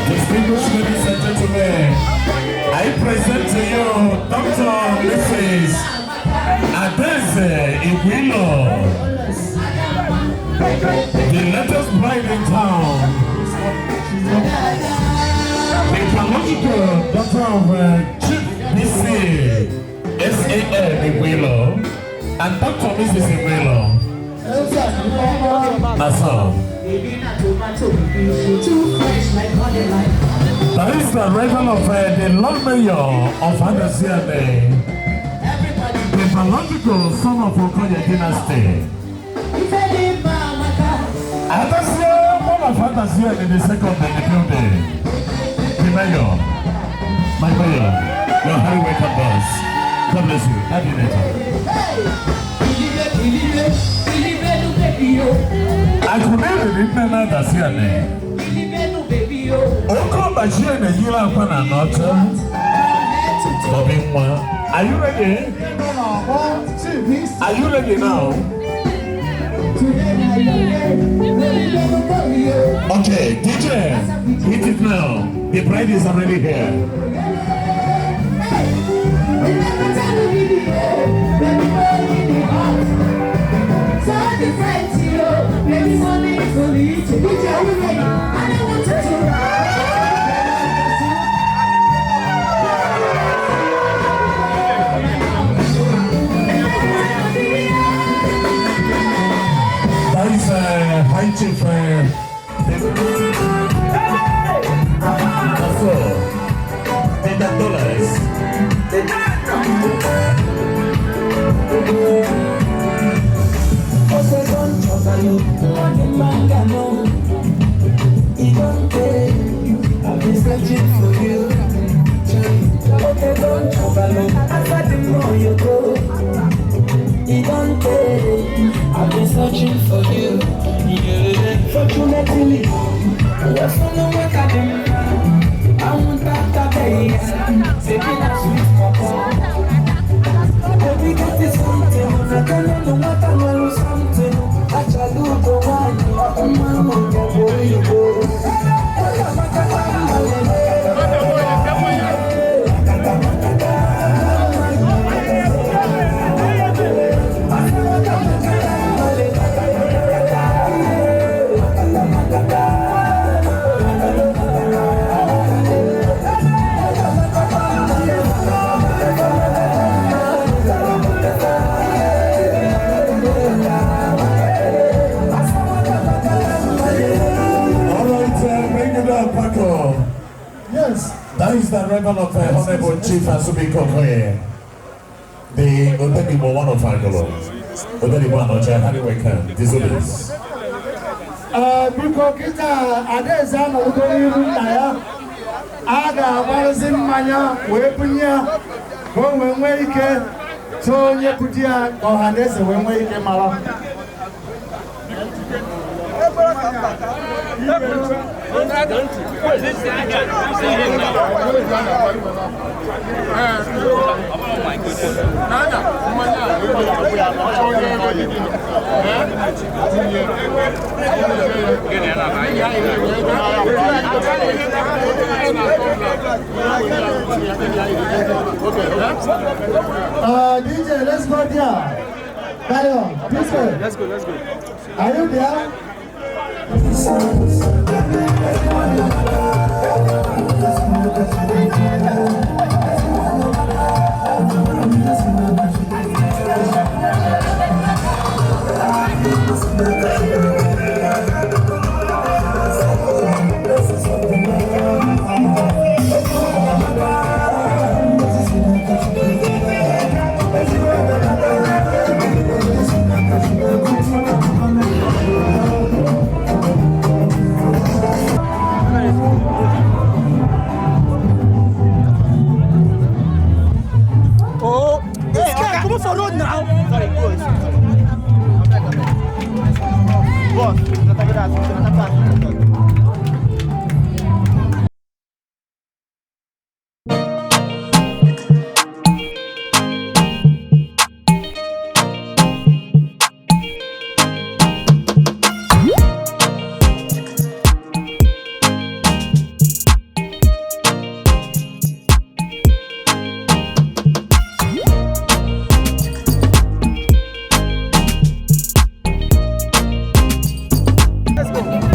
Distinguished ladies and gentlemen, I present to you Dr. Mrs. Adaeze the latest bride in town, the biological daughter of Chief BC SAN Iwilo and Dr. Mrs. Iwilo. That is the arrival of the Lord Mayor of Adaeze, the biological son of Okoye dynasty. Adaeze, one of Adaeze in the second in the building. The mayor, my mayor, your highly welcome boss. God bless you. Happy later. I could never read another Adaeze. Oko Bashir and Yila Pana not. Are you ready? Are you ready now? Okay, DJ, hit it now. The bride is already here. That is high chief. I've been searching for you. Okay, don't overlook. I got to know you go. I've been searching for you. Fortunately, you're so no work at them. I want that baby. Taking a sweet papa. Baby, get this something. I don't know what I'm going to something. I shall do the one. I'm going to go you go. Yes, that is the arrival of Honorable Chief Asubi Kokoye, the Odenibo one of Angolo. Odenibo Anocha, how do we come? This is because Adaeze no go naya aga warazin manya wepunya wenwe ike so nye kutia Adaeze wenwe ike mala. Oh my goodness. DJ, let's go there. Carry on. Let's go. Are you there? Let's go.